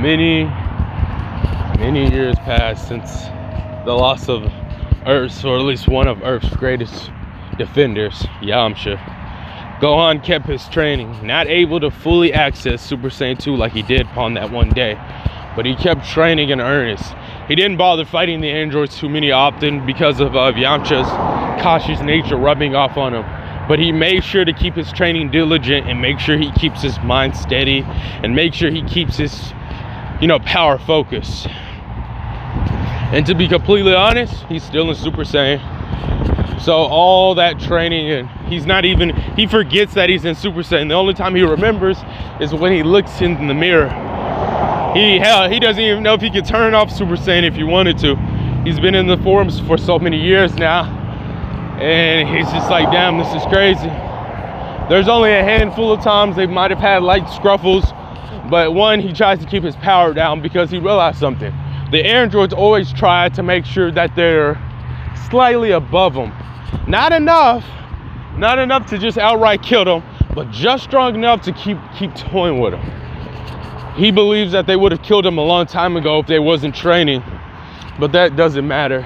Many years passed since the loss of Earth's, or at least one of Earth's greatest defenders, Yamcha. Gohan kept his training, not able to fully access Super Saiyan 2 like he did upon that one day, but he kept training in earnest. He didn't bother fighting the androids too many often because of Yamcha's cautious nature rubbing off on him. But he made sure to keep his training diligent and make sure he keeps his mind steady and make sure he keeps his, power focused. And to be completely honest, he's still in Super Saiyan. So all that training, and he forgets that he's in Super Saiyan. The only time he remembers is when he looks in the mirror. He doesn't even know if he could turn off Super Saiyan if he wanted to. He's been in the forums for so many years now, and he's just like, damn, this is crazy. There's only a handful of times they might have had light scruffles, but one, he tries to keep his power down because he realized something. The androids always try to make sure that they're slightly above him. Not enough to just outright kill them, but just strong enough to keep toying with him. He believes that they would have killed him a long time ago if they wasn't training, but that doesn't matter.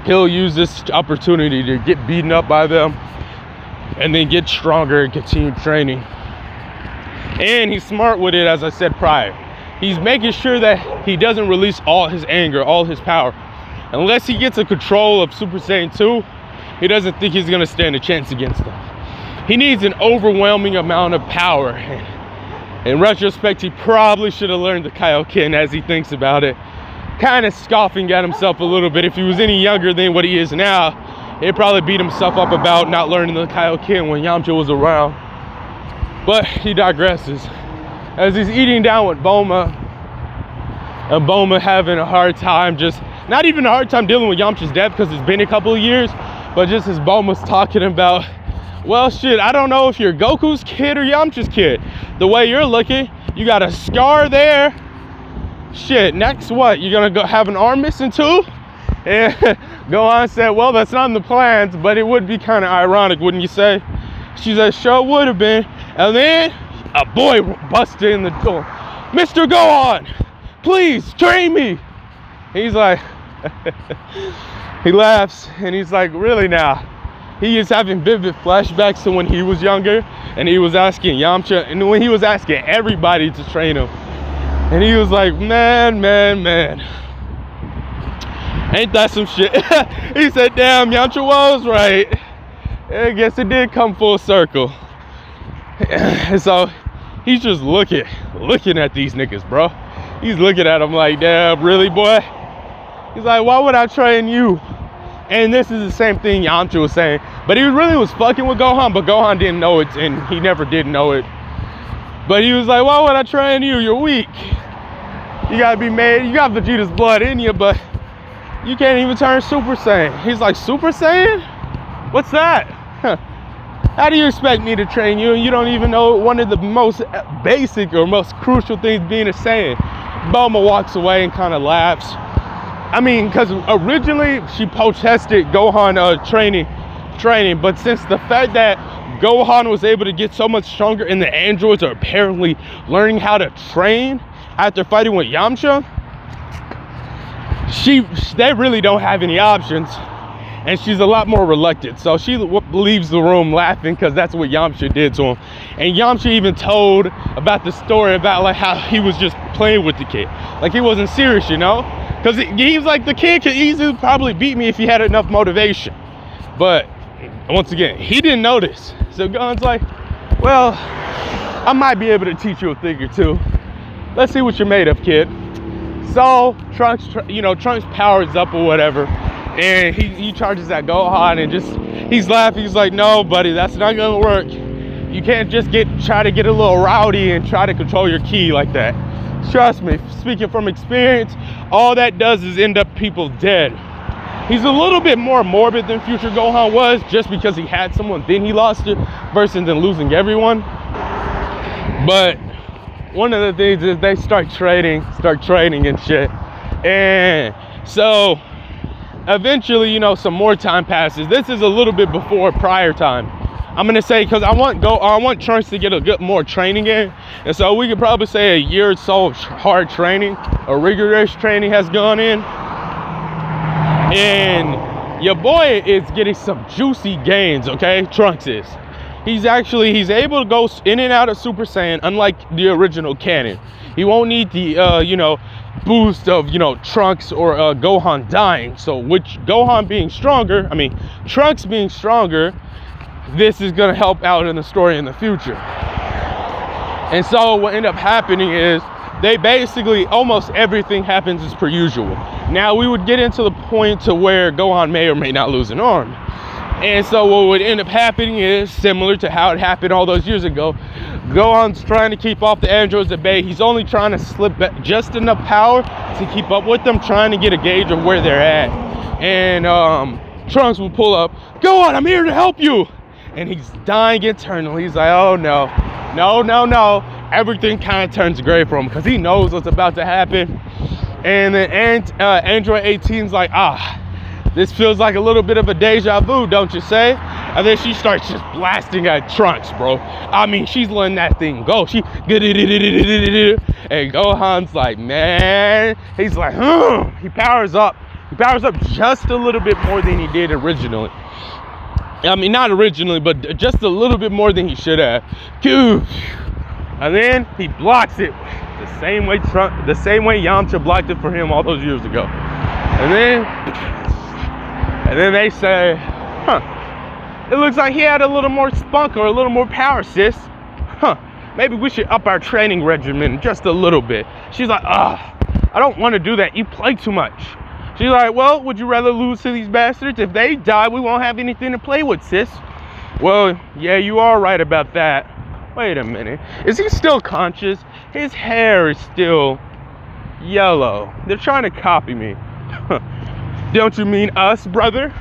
He'll use this opportunity to get beaten up by them and then get stronger and continue training. And he's smart with it, as I said prior. He's making sure that he doesn't release all his anger, all his power. Unless he gets a control of Super Saiyan 2, he doesn't think he's gonna stand a chance against them. He needs an overwhelming amount of power. In retrospect, he probably should have learned the Kaioken as he thinks about it. Kind of scoffing at himself a little bit. If he was any younger than what he is now, he'd probably beat himself up about not learning the Kaioken when Yamcha was around. But he digresses. As he's eating down with Bulma, and Bulma having a hard time, not even a hard time dealing with Yamcha's death because it's been a couple of years, but just as Bulma's talking about, well, shit, I don't know if you're Goku's kid or Yamcha's kid. The way you're looking, you got a scar there. Shit, next what? You're gonna go have an arm missing too? And Gohan said, well, that's not in the plans, but it would be kind of ironic, wouldn't you say? She said, sure would have been. And then a boy busted in the door. Mr. Gohan, please train me. He's like, he laughs and he's like, really now? He is having vivid flashbacks to when he was younger and he was asking Yamcha and when he was asking everybody to train him. And he was like, man. Ain't that some shit? He said, damn, Yamcha was right. I guess it did come full circle. And so he's just looking at these niggas, bro. He's looking at them like, damn, really, boy? He's like, why would I train you? And this is the same thing Yamcha was saying. But he really was fucking with Gohan, but Gohan didn't know it, and he never did know it. But he was like, why would I train you? You're weak. You gotta be made. You got Vegeta's blood in you, but you can't even turn Super Saiyan. He's like, Super Saiyan? What's that? How do you expect me to train you and you don't even know one of the most basic or most crucial things being a Saiyan? Bulma walks away and kind of laughs. I mean, because originally she protested Gohan training, but since the fact that Gohan was able to get so much stronger and the androids are apparently learning how to train after fighting with Yamcha, they really don't have any options. And she's a lot more reluctant. So she leaves the room laughing because that's what Yamcha did to him. And Yamcha even told about the story about like how he was just playing with the kid. Like he wasn't serious, Because he was like, the kid could easily probably beat me if he had enough motivation. But once again, he didn't notice. So Gohan's like, well, I might be able to teach you a thing or two. Let's see what you're made of, kid. So Trunks powers up or whatever. And he charges at Gohan and he's laughing. He's like, no, buddy, that's not gonna work. You can't just try to get a little rowdy and try to control your ki like that. Trust me, speaking from experience, all that does is end up people dead. He's a little bit more morbid than future Gohan was just because he had someone, then he lost it, versus than losing everyone. But one of the things is they start training and shit. And so eventually, some more time passes. This is a little bit before prior time. I'm gonna say, because I want Trunks to get a good more training in, and so we could probably say a year or so of hard training, or rigorous training has gone in, and your boy is getting some juicy gains. Okay, Trunks is. He's able to go in and out of Super Saiyan, unlike the original canon. He won't need the boost of Trunks or Gohan dying. So which Gohan being stronger, Trunks being stronger, this is gonna help out in the story in the future. And so what ended up happening is they basically, almost everything happens as per usual. Now we would get into the point to where Gohan may or may not lose an arm. And so what would end up happening is similar to how it happened all those years ago. Gohan's trying to keep off the androids at bay. He's only trying to slip back just enough power to keep up with them, trying to get a gauge of where they're at. And Trunks will pull up, Gohan, I'm here to help you. And he's dying internally. He's like, oh no. Everything kind of turns gray for him because he knows what's about to happen. And then Android 18's like, this feels like a little bit of a deja vu, don't you say? And then she starts just blasting at Trunks, bro. She's letting that thing go. And Gohan's like, man. He's like, he powers up. He powers up just a little bit more than he did originally. Not originally, but just a little bit more than he should have. And then he blocks it the same way Yamcha blocked it for him all those years ago. And then they say, it looks like he had a little more spunk or a little more power, sis. Maybe we should up our training regimen just a little bit. She's like, I don't want to do that. You play too much. She's like, well, would you rather lose to these bastards? If they die, we won't have anything to play with, sis. Well, yeah, you are right about that. Wait a minute. Is he still conscious? His hair is still yellow. They're trying to copy me. Don't you mean us, brother?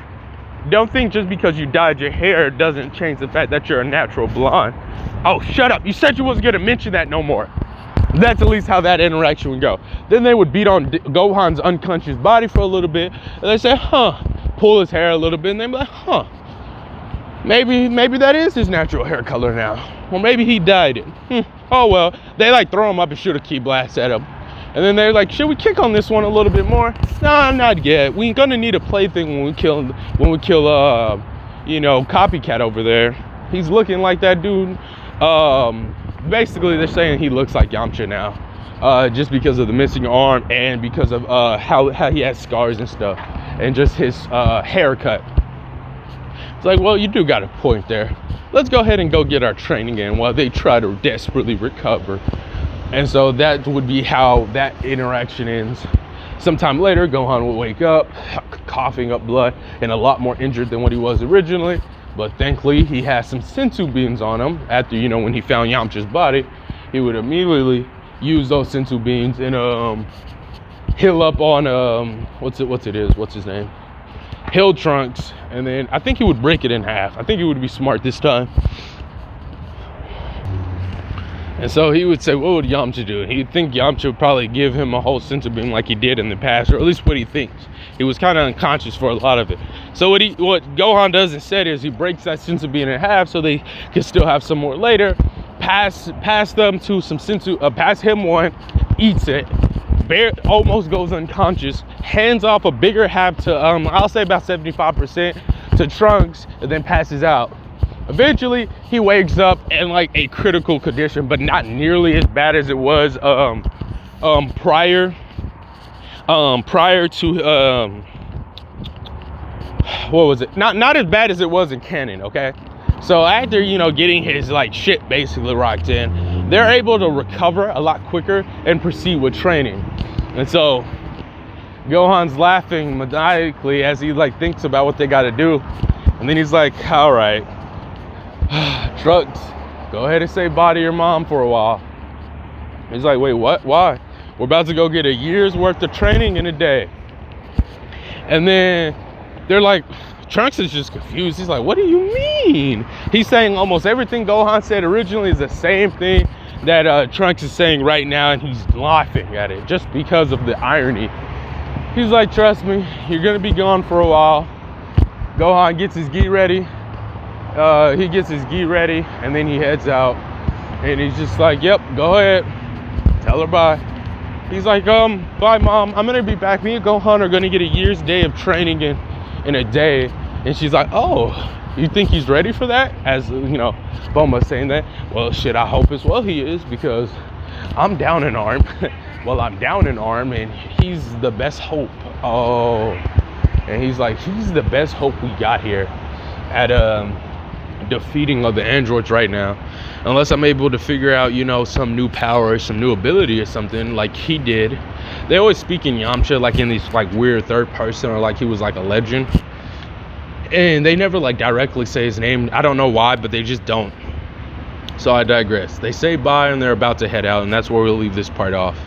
Don't think just because you dyed your hair doesn't change the fact that you're a natural blonde. Oh, shut up. You said you wasn't going to mention that no more. That's at least how that interaction would go. Then they would beat on Gohan's unconscious body for a little bit. And they say, pull his hair a little bit. And they'd be like, maybe that is his natural hair color now. Or maybe he dyed it. Oh, well. They throw him up and shoot a ki blast at him. And then they're like, should we kick on this one a little bit more? No, not yet. We're gonna need a plaything when we kill Copycat over there. He's looking like that dude. Basically they're saying he looks like Yamcha now. Just because of the missing arm and because of how he has scars and stuff. And just his haircut. It's like, well, you do got a point there. Let's go ahead and go get our training in while they try to desperately recover. And so that would be how that interaction ends. Sometime later, Gohan will wake up, coughing up blood, and a lot more injured than what he was originally. But thankfully, he has some senzu beans on him. After, when he found Yamcha's body, he would immediately use those senzu beans and heal up on what's his name? Heal Trunks, and then I think he would break it in half. I think he would be smart this time. And so he would say, what would Yamcha do? He'd think Yamcha would probably give him a whole senzu bean like he did in the past, or at least what he thinks. He was kind of unconscious for a lot of it. So what Gohan does instead is he breaks that senzu bean in half so they can still have some more later. Pass them to some senzu, pass him one, eats it, almost goes unconscious, hands off a bigger half to, I'll say about 75% to Trunks, and then passes out. Eventually, he wakes up in a critical condition, but not nearly as bad as it was prior to what was it? Not as bad as it was in canon, okay? So after getting his shit basically rocked in, they're able to recover a lot quicker and proceed with training. And so Gohan's laughing maniacally as he thinks about what they got to do, and then he's like, all right. Trunks, go ahead and say bye to your mom for a while. He's like, wait, what? Why? We're about to go get a year's worth of training in a day. And then they're like, Trunks is just confused. He's like, what do you mean? He's saying almost everything Gohan said originally is the same thing that Trunks is saying right now, and he's laughing at it just because of the irony. He's like, trust me, you're gonna be gone for a while. Gohan gets his gi ready. He gets his gi ready, and then he heads out, and he's just like, yep, go ahead, tell her bye. He's like, bye mom, I'm gonna be back. Me and Gohan are gonna get a year's day of training in a day. And she's like, oh, you think he's ready for that? As you know, Bulma saying that. Well, shit, I hope as well he is, because I'm down an arm. Well, I'm down an arm, and he's the best hope. Oh, and he's like, he's the best hope we got here at defeating of the androids right now, unless I'm able to figure out, you know, some new power or some new ability or something like he did. They always speak in Yamcha like in these like weird third person, or like he was like a legend, and they never like directly say his name. I don't know why, but they just don't. So I digress. They say bye and they're about to head out, and that's where we'll leave this part off.